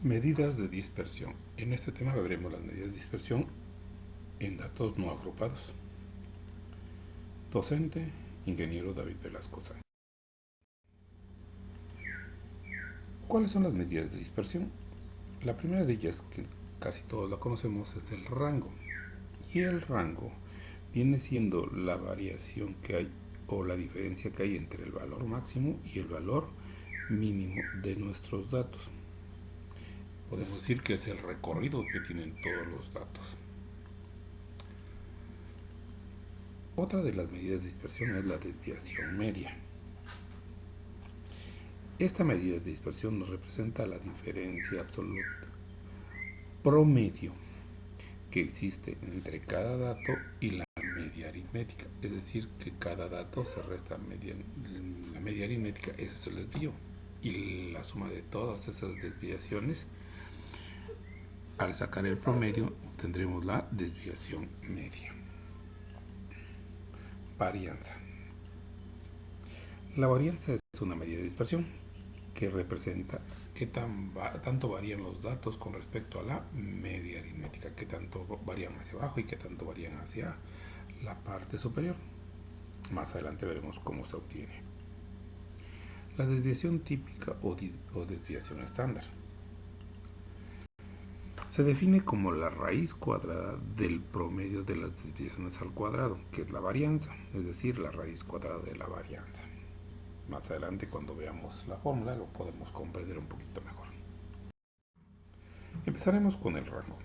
Medidas de dispersión. En este tema veremos las medidas de dispersión en datos no agrupados. Docente, ingeniero David Velasco Sánchez. ¿Cuáles son las medidas de dispersión? La primera de ellas, que casi todos la conocemos, es el rango. Y el rango viene siendo la variación que hay o la diferencia que hay entre el valor máximo y el valor mínimo de nuestros datos. Podemos decir que es el recorrido que tienen todos los datos. Otra de las medidas de dispersión es la desviación media. Esta medida de dispersión nos representa la diferencia absoluta promedio que existe entre cada dato y la media aritmética. Es decir, que cada dato se resta la media aritmética, ese es el desvío. Y la suma de todas esas desviaciones, al sacar el promedio, obtendremos la desviación media. Varianza. La varianza es una medida de dispersión que representa qué tanto varían los datos con respecto a la media aritmética, qué tanto varían hacia abajo y qué tanto varían hacia la parte superior. Más adelante veremos cómo se obtiene. La desviación típica o desviación estándar se define como la raíz cuadrada del promedio de las desviaciones al cuadrado, que es la varianza, es decir, la raíz cuadrada de la varianza. Más adelante, cuando veamos la fórmula, lo podemos comprender un poquito mejor. Empezaremos con el rango.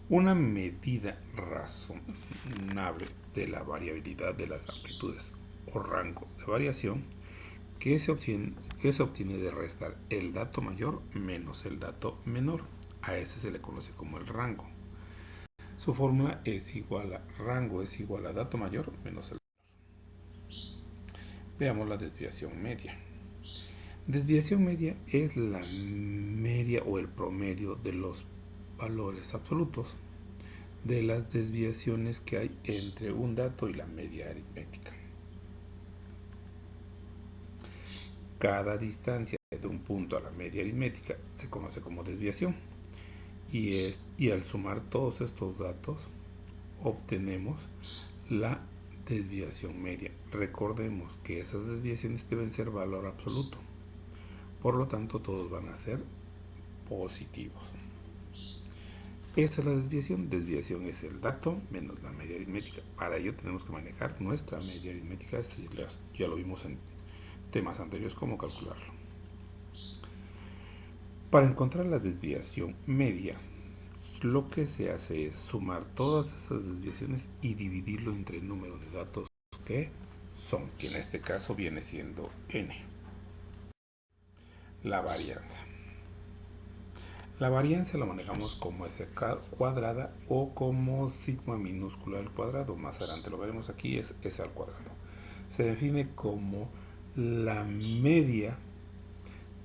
Una medida razonable de la variabilidad de las amplitudes o rango de variación que se obtiene de restar el dato mayor menos el dato menor. A ese se le conoce como el rango. Su fórmula es igual a rango es igual a dato mayor menos el menor. Veamos la desviación media. Desviación media es la media o el promedio de los valores absolutos de las desviaciones que hay entre un dato y la media aritmética. Cada distancia de un punto a la media aritmética se conoce como desviación y al sumar todos estos datos obtenemos la desviación media. Recordemos que esas desviaciones deben ser valor absoluto, por lo tanto todos van a ser positivos. Esta es la desviación. Desviación es el dato menos la media aritmética. Para ello tenemos que manejar nuestra media aritmética. Ya lo vimos en temas anteriores cómo calcularlo. Para encontrar la desviación media, lo que se hace es sumar todas esas desviaciones y dividirlo entre el número de datos que son, que en este caso viene siendo n. La varianza. La varianza la manejamos como s cuadrada o como sigma minúscula al cuadrado. Más adelante lo veremos, aquí es s al cuadrado. Se define como la media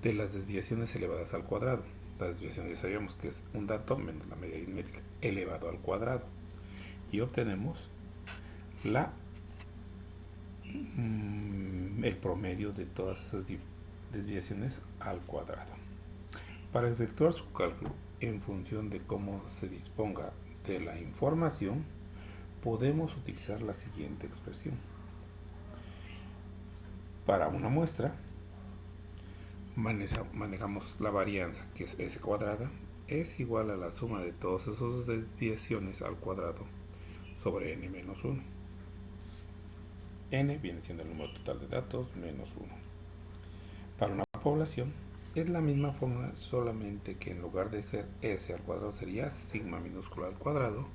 de las desviaciones elevadas al cuadrado. La desviación ya sabíamos que es un dato menos la media aritmética elevado al cuadrado. Y obtenemos el promedio de todas esas desviaciones al cuadrado. Para efectuar su cálculo en función de cómo se disponga de la información, podemos utilizar la siguiente expresión. Para una muestra, manejamos la varianza, que es s cuadrada, es igual a la suma de todas esas desviaciones al cuadrado sobre n menos 1. N viene siendo el número total de datos menos 1. Para una población, es la misma fórmula, solamente que en lugar de ser s al cuadrado sería sigma minúscula al cuadrado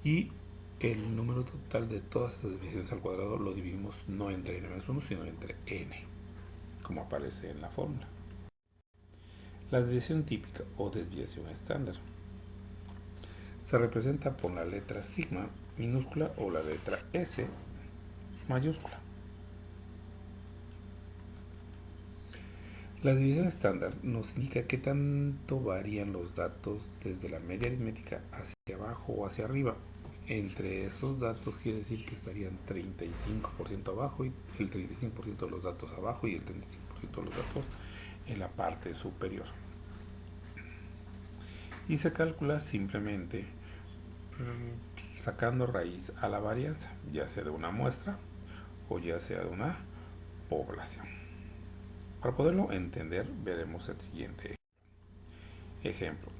y el número total de todas esas desviaciones al cuadrado lo dividimos no entre n menos 1 sino entre n, como aparece en la fórmula. La desviación típica o desviación estándar se representa por la letra sigma minúscula o la letra s mayúscula. La desviación estándar nos indica qué tanto varían los datos desde la media aritmética hacia abajo o hacia arriba. Entre esos datos quiere decir que estarían 35% abajo y el 35% de los datos abajo y el 35% de los datos en la parte superior. Y se calcula simplemente sacando raíz a la varianza, ya sea de una muestra o ya sea de una población. Para poderlo entender, veremos el siguiente ejemplo.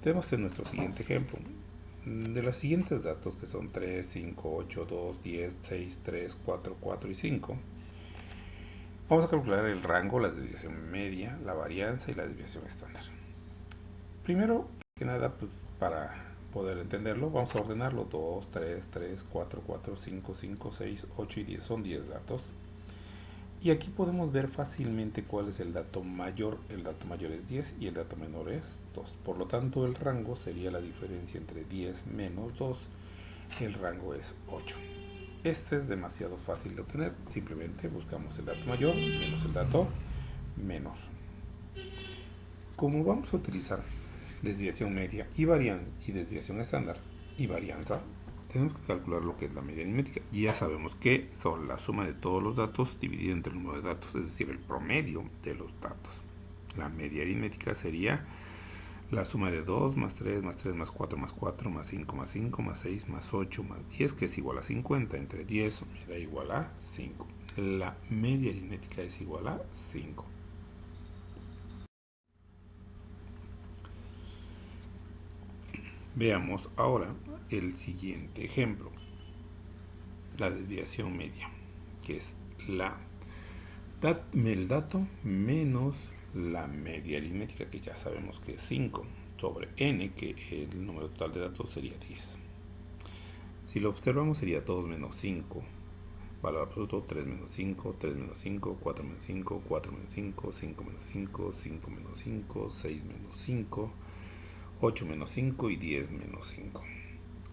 Tenemos en nuestro siguiente ejemplo de los siguientes datos, que son 3, 5, 8, 2, 10, 6, 3, 4, 4 y 5. Vamos a calcular el rango, la desviación media, la varianza y la desviación estándar. Primero que nada, pues, para poder entenderlo, vamos a ordenarlo: 2, 3, 3, 4, 4, 5, 5, 6, 8 y 10. Son 10 datos. Y aquí podemos ver fácilmente cuál es el dato mayor. El dato mayor es 10 y el dato menor es 2. Por lo tanto, el rango sería la diferencia entre 10 menos 2. El rango es 8. Este es demasiado fácil de obtener. Simplemente buscamos el dato mayor menos el dato menor. Como vamos a utilizar desviación media y desviación estándar y varianza, tenemos que calcular lo que es la media aritmética. Y ya sabemos que son la suma de todos los datos dividida entre el número de datos, es decir, el promedio de los datos. La media aritmética sería la suma de 2 más 3 más 3 más 4 más 4 más 5 más 5 más 6 más 8 más 10, que es igual a 50. Entre 10 me da igual a 5. La media aritmética es igual a 5. Veamos ahora el siguiente ejemplo. La desviación media, que es el dato menos la media aritmética, que ya sabemos que es 5, sobre n, que el número total de datos sería 10. Si lo observamos sería 2 menos 5, valor absoluto 3 menos 5, 3 menos 5, 4 menos 5, 4 menos 5, 5 menos 5, 5 menos 5, 6 menos 5, 8 menos 5 y 10 menos 5.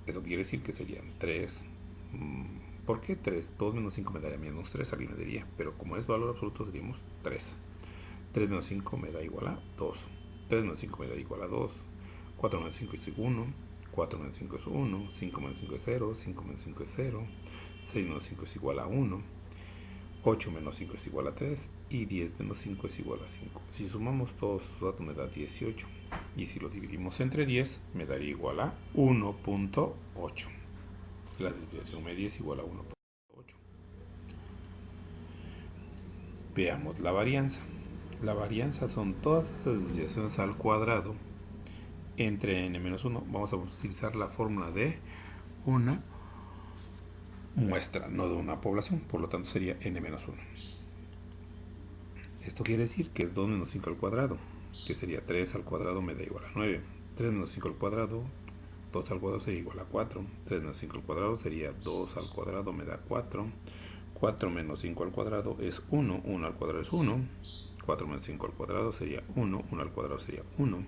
Eso quiere decir que serían 3. ¿Por qué 3? 2 menos 5 me daría menos 3, alguien me diría, pero como es valor absoluto seríamos 3. 3 menos 5 me da igual a 2. 3 menos 5 me da igual a 2. 4 menos 5 es 1. 4 menos 5 es 1. 5 menos 5 es 0. 5 menos 5 es 0. 6 menos 5 es igual a 1. 8 menos 5 es igual a 3. Y 10 menos 5 es igual a 5. Si sumamos todos esos datos me da 18. Y si lo dividimos entre 10 me daría igual a 1.8. La desviación media es igual a 1.8. Veamos la varianza. La varianza son todas esas desviaciones al cuadrado entre n-1. Vamos a utilizar la fórmula de una muestra, no de una población. Por lo tanto sería n-1. Esto quiere decir que es 2 menos 5 al cuadrado, que sería 3 al cuadrado me da igual a 9. 3 menos 5 al cuadrado, 2 al cuadrado sería igual a 4. 3 menos 5 al cuadrado sería 2 al cuadrado me da 4. 4 menos 5 al cuadrado es 1. 1 al cuadrado es 1. 4 menos 5 al cuadrado sería 1. 1 al cuadrado sería 1.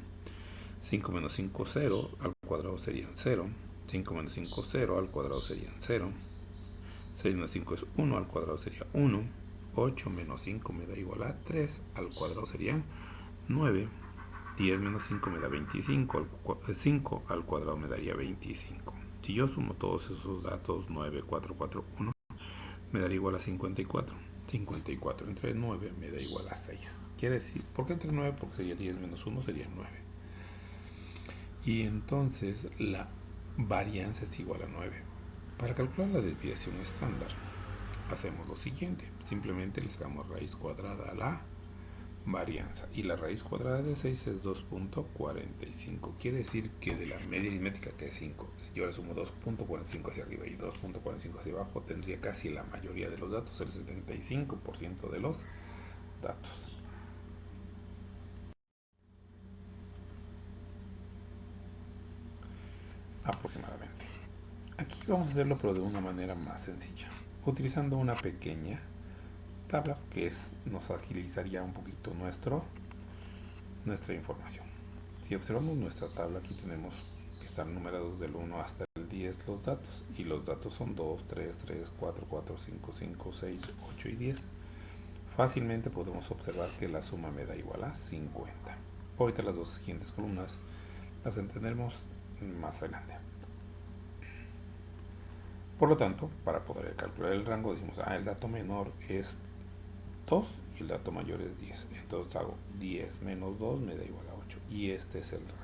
5 menos 5, 0 al cuadrado serían 0. 5 menos 5, 0 al cuadrado serían 0. 6 menos 5 es 1 al cuadrado sería 1. 8 menos 5 me da igual a 3 al cuadrado sería 9. 10 menos 5 me da 25. 5 al cuadrado me daría 25. Si yo sumo todos esos datos, 9, 4, 4, 1, me daría igual a 54. 54 entre 9 me da igual a 6. Quiere decir, ¿por qué entre 9? Porque sería 10 menos 1 sería 9. Y entonces la varianza es igual a 9. Para calcular la desviación estándar, hacemos lo siguiente. Simplemente le sacamos raíz cuadrada a la varianza. Y la raíz cuadrada de 6 es 2.45. Quiere decir que de la media aritmética, que es 5, si yo le sumo 2.45 hacia arriba y 2.45 hacia abajo, tendría casi la mayoría de los datos, el 75% de los datos. Aproximadamente. Aquí vamos a hacerlo, pero de una manera más sencilla, utilizando una pequeña tabla que nos agilizaría un poquito nuestra información. Si observamos nuestra tabla, aquí tenemos que están numerados del 1 hasta el 10 los datos, y los datos son 2, 3, 3, 4, 4, 5, 5, 6, 8 y 10. Fácilmente podemos observar que la suma me da igual a 50. Ahorita las dos siguientes columnas las entenderemos más adelante. Por lo tanto, para poder calcular el rango, decimos, el dato menor es 2 y el dato mayor es 10. Entonces hago 10 menos 2 me da igual a 8. Y este es el rango.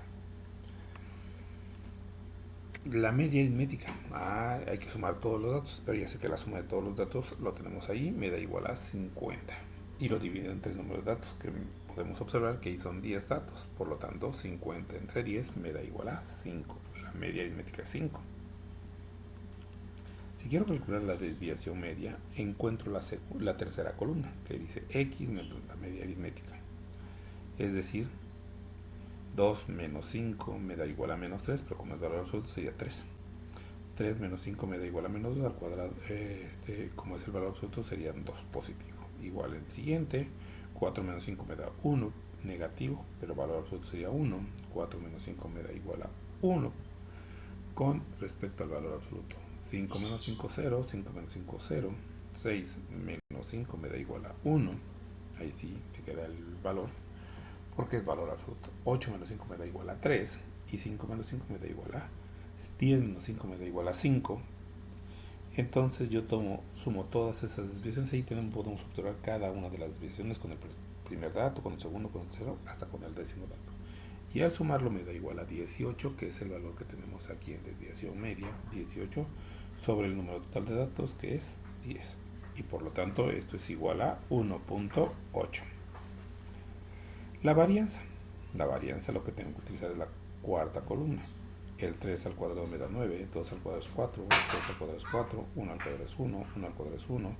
La media aritmética. Hay que sumar todos los datos, pero ya sé que la suma de todos los datos lo tenemos ahí, me da igual a 50. Y lo divido entre el número de datos, que podemos observar que ahí son 10 datos. Por lo tanto, 50 entre 10 me da igual a 5. La media aritmética es 5. Si quiero calcular la desviación media, encuentro la tercera columna, que dice x menos la media aritmética. Es decir, 2 menos 5 me da igual a menos 3, pero como es valor absoluto sería 3. 3 menos 5 me da igual a menos 2 al cuadrado. Como es el valor absoluto serían 2 positivo. Igual el siguiente, 4 menos 5 me da 1 negativo, pero el valor absoluto sería 1. 4 menos 5 me da igual a 1 con respecto al valor absoluto. 5 menos 5, 0. 5 menos 5, 0. 6 menos 5 me da igual a 1. Ahí sí te queda el valor, porque es valor absoluto. 8 menos 5 me da igual a 3. Y 5 menos 5 me da igual a 10 menos 5 me da igual a 5. Entonces yo sumo todas esas desviaciones. Ahí podemos observar cada una de las desviaciones con el primer dato, con el segundo, con el tercero, hasta con el décimo dato. Y al sumarlo me da igual a 18, que es el valor que tenemos aquí en desviación media, 18, sobre el número total de datos, que es 10. Y por lo tanto esto es igual a 1.8. La varianza. La varianza lo que tengo que utilizar es la cuarta columna. El 3 al cuadrado me da 9, 2 al cuadrado es 4, 2 al cuadrado es 4, 1 al cuadrado es 1, 1 al cuadrado es 1,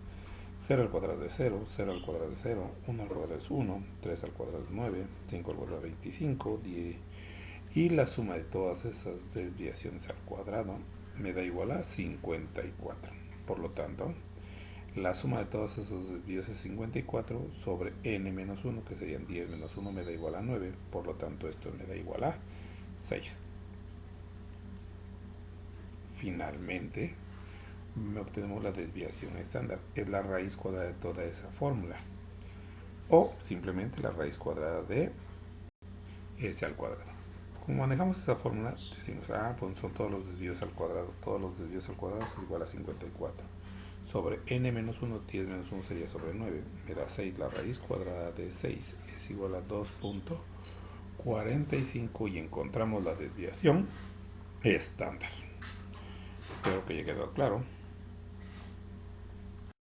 0 al cuadrado es 0, 0 al cuadrado es 0, 1 al cuadrado es 1, 3 al cuadrado es 9, 5 al cuadrado es 25, 10. Y la suma de todas esas desviaciones al cuadrado me da igual a 54. Por lo tanto, la suma de todos esos desvíos es 54 sobre n menos 1, que serían 10 menos 1 me da igual a 9. Por lo tanto, esto me da igual a 6. Finalmente, obtenemos la desviación estándar. Es la raíz cuadrada de toda esa fórmula. O simplemente la raíz cuadrada de s al cuadrado. Como manejamos esa fórmula, decimos, pues son todos los desvíos al cuadrado. Todos los desvíos al cuadrado es igual a 54. Sobre n menos 1, 10 menos 1 sería sobre 9. Me da 6. La raíz cuadrada de 6 es igual a 2.45 y encontramos la desviación estándar. Espero que haya quedado claro.